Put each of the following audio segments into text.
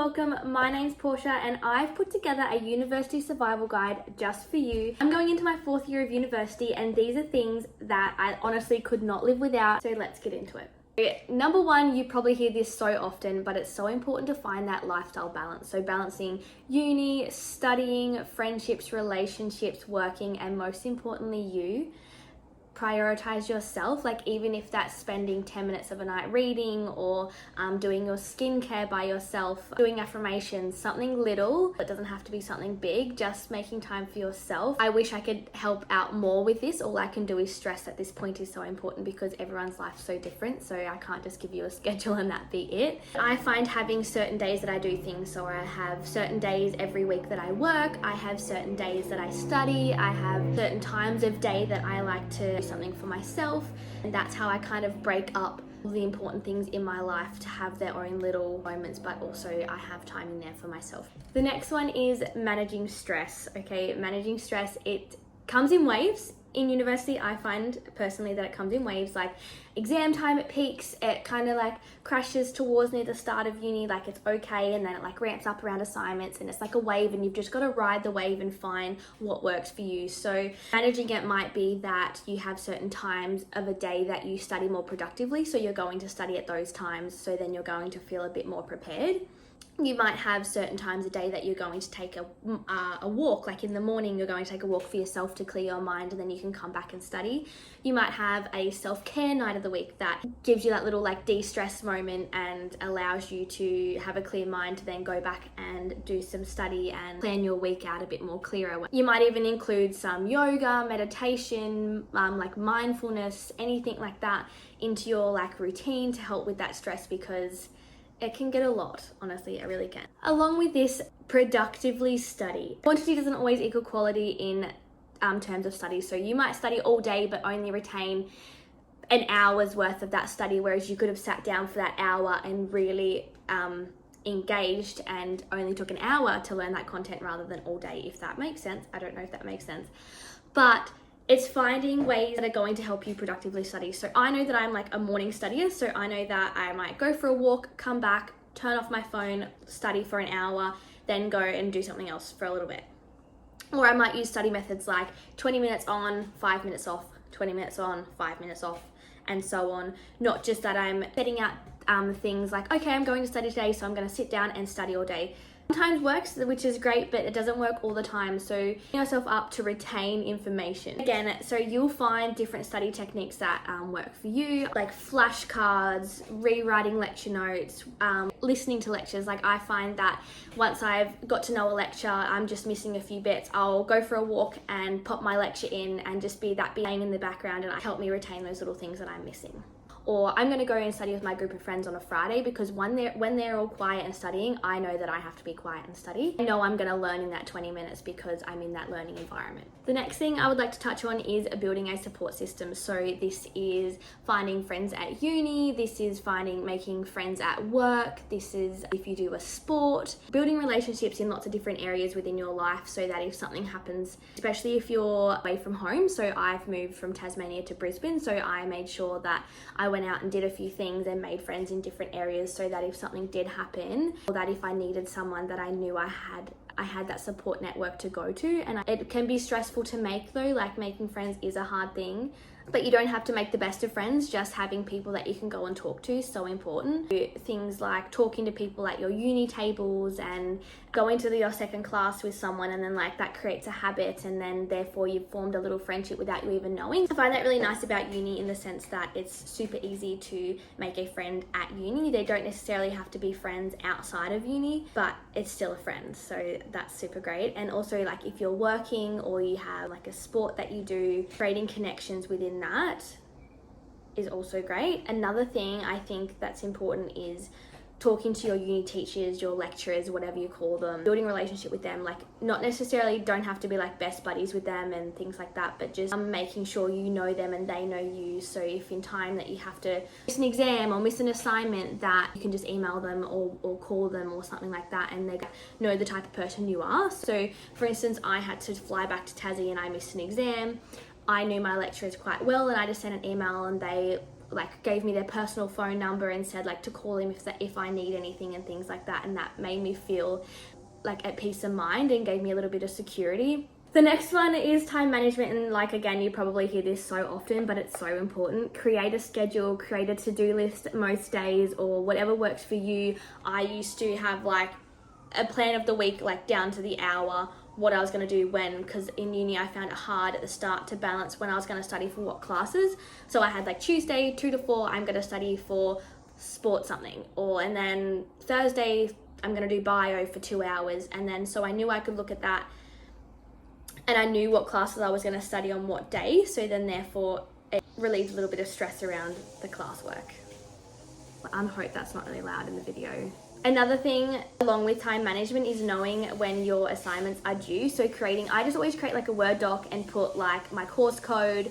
welcome. My name's Portia and I've put together a university survival guide just for you. I'm going into my 4th year of university and these are things that I honestly could not live without, so let's get into it. Number one, you probably hear this so often, but it's so important to find that lifestyle balance. So balancing uni, studying, friendships, relationships, working, and most importantly, you. Prioritize yourself, like even if that's spending 10 minutes of a night reading or doing your skincare by yourself, doing affirmations, something little. It doesn't have to be something big, just making time for yourself. I wish I could help out more with this. All I can do is stress that this point is so important because everyone's life's so different, so I can't just give you a schedule and that be it. I find having certain days that I do things, so I have certain days every week that I work, I have certain days that I study, I have certain times of day that I like to something for myself, and that's how I kind of break up all the important things in my life to have their own little moments, but also I have time in there for myself. The next one is managing stress. Okay, managing stress, it comes in waves. In university, I find personally that it comes in waves. Like exam time, it peaks, it kind of like crashes towards near the start of uni, like it's okay, and then it like ramps up around assignments, and it's like a wave, and you've just got to ride the wave and find what works for you. So managing it might be that you have certain times of a day that you study more productively, so you're going to study at those times, so then you're going to feel a bit more prepared. You might have certain times a day that you're going to take a walk, like in the morning you're going to take a walk for yourself to clear your mind, and then you can come back and study. You might have a self-care night of the week that gives you that little like de-stress moment and allows you to have a clear mind to then go back and do some study and plan your week out a bit more clearer. You might even include some yoga, meditation, like mindfulness, anything like that into your like routine to help with that stress, because it can get a lot, honestly, it really can. Along with this, productively study. Quantity doesn't always equal quality in terms of study. So you might study all day but only retain an hour's worth of that study, whereas you could have sat down for that hour and really engaged and only took an hour to learn that content rather than all day, if that makes sense. I don't know if that makes sense. But it's finding ways that are going to help you productively study. So I know that I'm like a morning studier, so I know that I might go for a walk, come back, turn off my phone, study for an hour, then go and do something else for a little bit. Or I might use study methods like 20 minutes on, 5 minutes off, 20 minutes on, 5 minutes off, and so on. Not just that I'm setting out things like, okay, I'm going to study today, so I'm going to sit down and study all day. Sometimes works, which is great, but it doesn't work all the time. So set yourself up to retain information. Again, so you'll find different study techniques that work for you, like flashcards, rewriting lecture notes, listening to lectures. Like I find that once I've got to know a lecture, I'm just missing a few bits, I'll go for a walk and pop my lecture in and just be playing in the background, and help me retain those little things that I'm missing. Or I'm going to go and study with my group of friends on a Friday, because when they're all quiet and studying, I know that I have to be quiet and study. I know I'm going to learn in that 20 minutes because I'm in that learning environment. The next thing I would like to touch on is building a support system. So this is finding friends at uni, this is making friends at work, this is if you do a sport, building relationships in lots of different areas within your life, so that if something happens, especially if you're away from home. So I've moved from Tasmania to Brisbane, so I made sure that I went out and did a few things and made friends in different areas, so that if something did happen, or that if I needed someone, that I knew I had that support network to go to. And it can be stressful to make though, like making friends is a hard thing, but you don't have to make the best of friends. Just having people that you can go and talk to is so important. Things like talking to people at your uni tables and going to your second class with someone, and then like that creates a habit, and then therefore you've formed a little friendship without you even knowing. I find that really nice about uni in the sense that it's super easy to make a friend at uni. They don't necessarily have to be friends outside of uni, but it's still a friend, so that's super great. And also like if you're working or you have like a sport that you do, creating connections within that is also great. Another thing I think that's important is talking to your uni teachers, your lecturers, whatever you call them, building a relationship with them. Like not necessarily don't have to be like best buddies with them and things like that, but just making sure you know them and they know you. So if in time that you have to miss an exam or miss an assignment, that you can just email them or call them or something like that, and they know the type of person you are. So for instance, I had to fly back to Tassie and I missed an exam. I knew my lecturers quite well, and I just sent an email and they like gave me their personal phone number and said like to call him if I need anything and things like that, and that made me feel like at peace of mind and gave me a little bit of security. The next one is time management, and like again, you probably hear this so often, but it's so important. Create a schedule, create a to-do list most days or whatever works for you. I used to have like a plan of the week, like down to the hour, what I was going to do when, because in uni I found it hard at the start to balance when I was going to study for what classes. So I had like Tuesday 2 to 4 I'm going to study for sport something, and then Thursday I'm going to do bio for 2 hours, and then so I knew I could look at that and I knew what classes I was going to study on what day, so then therefore it relieved a little bit of stress around the classwork. I hope that's not really loud in the video. Another thing along with time management is knowing when your assignments are due. So I just always create like a Word doc and put like my course code,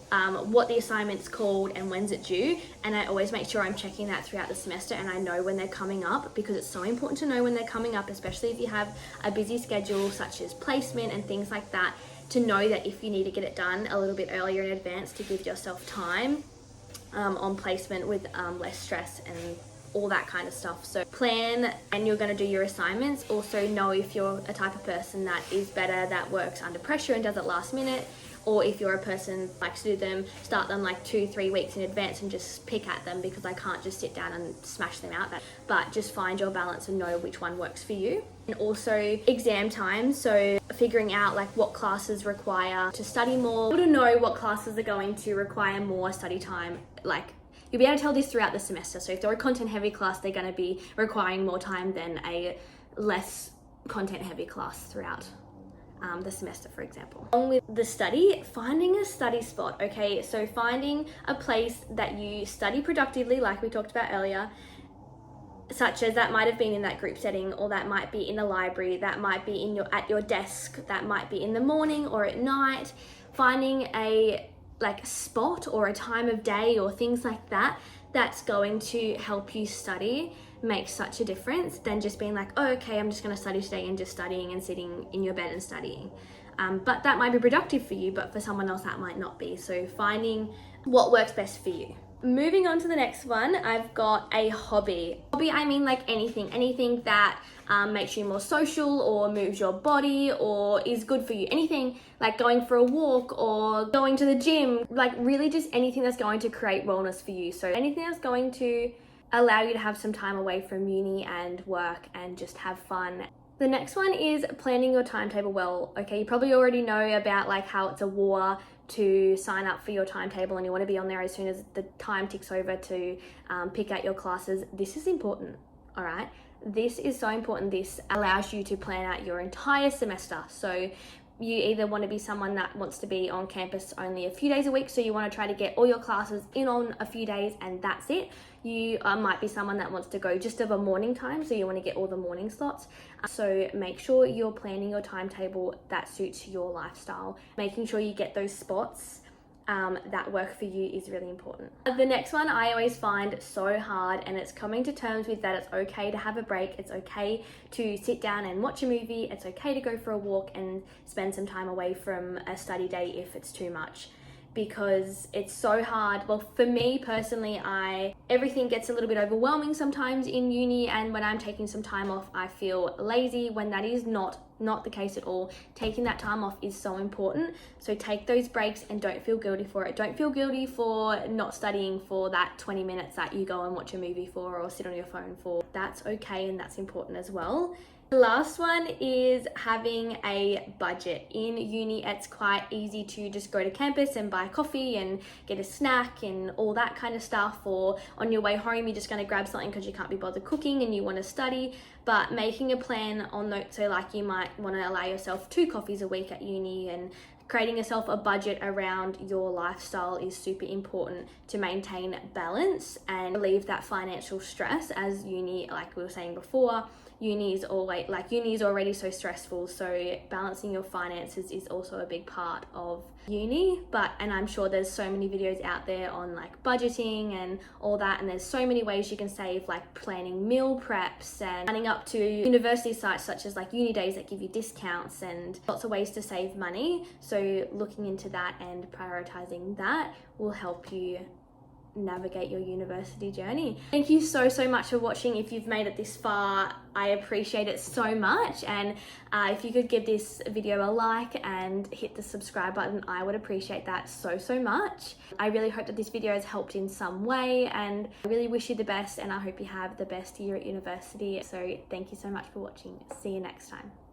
what the assignment's called and when's it due, and I always make sure I'm checking that throughout the semester and I know when they're coming up, because it's so important to know when they're coming up, especially if you have a busy schedule such as placement and things like that, to know that if you need to get it done a little bit earlier in advance to give yourself time on placement with less stress and all that kind of stuff. So plan and you're going to do your assignments. Also know if you're a type of person that is better, that works under pressure and does it last minute, or if you're a person that likes to do them, start them like 2-3 weeks in advance and just pick at them, because I can't just sit down and smash them out. But just find your balance and know which one works for you. And also exam time, so figuring out like what classes require to study more, to know what classes are going to require more study time. Like you'll be able to tell this throughout the semester. So if they're a content heavy class, they're going to be requiring more time than a less content heavy class throughout the semester, for example. Along with the study, finding a study spot. Okay, so finding a place that you study productively, like we talked about earlier, such as that might have been in that group setting, or that might be in a library, that might be at your desk, that might be in the morning or at night. Finding a like spot or a time of day or things like that that's going to help you study makes such a difference than just being like, oh, okay, I'm just going to study today and just studying and sitting in your bed and studying. But that might be productive for you, but for someone else that might not be. So finding what works best for you. Moving on to the next one, I've got a hobby. Hobby, I mean like anything that makes you more social or moves your body or is good for you. Anything like going for a walk or going to the gym, like really just anything that's going to create wellness for you. So anything that's going to allow you to have some time away from uni and work and just have fun. The next one is planning your timetable well. Okay, you probably already know about like how it's a war to sign up for your timetable and you want to be on there as soon as the time ticks over to pick out your classes. This is important, all right? This is so important. This allows you to plan out your entire semester. So you either want to be someone that wants to be on campus only a few days a week, so you want to try to get all your classes in on a few days and that's it. You might be someone that wants to go just of a morning time, so you want to get all the morning slots. So make sure you're planning your timetable that suits your lifestyle. Making sure you get those spots that work for you is really important. The next one I always find so hard, and it's coming to terms with that it's okay to have a break. It's okay to sit down and watch a movie. It's okay to go for a walk and spend some time away from a study day if it's too much, because it's so hard. Well, for me personally, everything gets a little bit overwhelming sometimes in uni, and when I'm taking some time off, I feel lazy, when that is not the case at all. Taking that time off is so important. So take those breaks and don't feel guilty for it. Don't feel guilty for not studying for that 20 minutes that you go and watch a movie for or sit on your phone for. That's okay, and that's important as well. The last one is having a budget. In uni, it's quite easy to just go to campus and buy coffee and get a snack and all that kind of stuff, or on your way home, you're just going to grab something because you can't be bothered cooking and you want to study. But making a plan on note, so like you might want to allow yourself 2 coffees a week at uni, and creating yourself a budget around your lifestyle is super important to maintain balance and relieve that financial stress, as uni, like we were saying before, uni is already so stressful, so balancing your finances is also a big part of uni. And I'm sure there's so many videos out there on like budgeting and all that, and there's so many ways you can save, like planning meal preps and signing up to university sites such as like uni days that give you discounts, and lots of ways to save money. So looking into that and prioritizing that will help you navigate your university journey. Thank you so much for watching. If you've made it this far, I appreciate it so much, and if you could give this video a like and hit the subscribe button, I would appreciate that so much. I really hope that this video has helped in some way, and I really wish you the best, and I hope you have the best year at university. So thank you so much for watching. See you next time.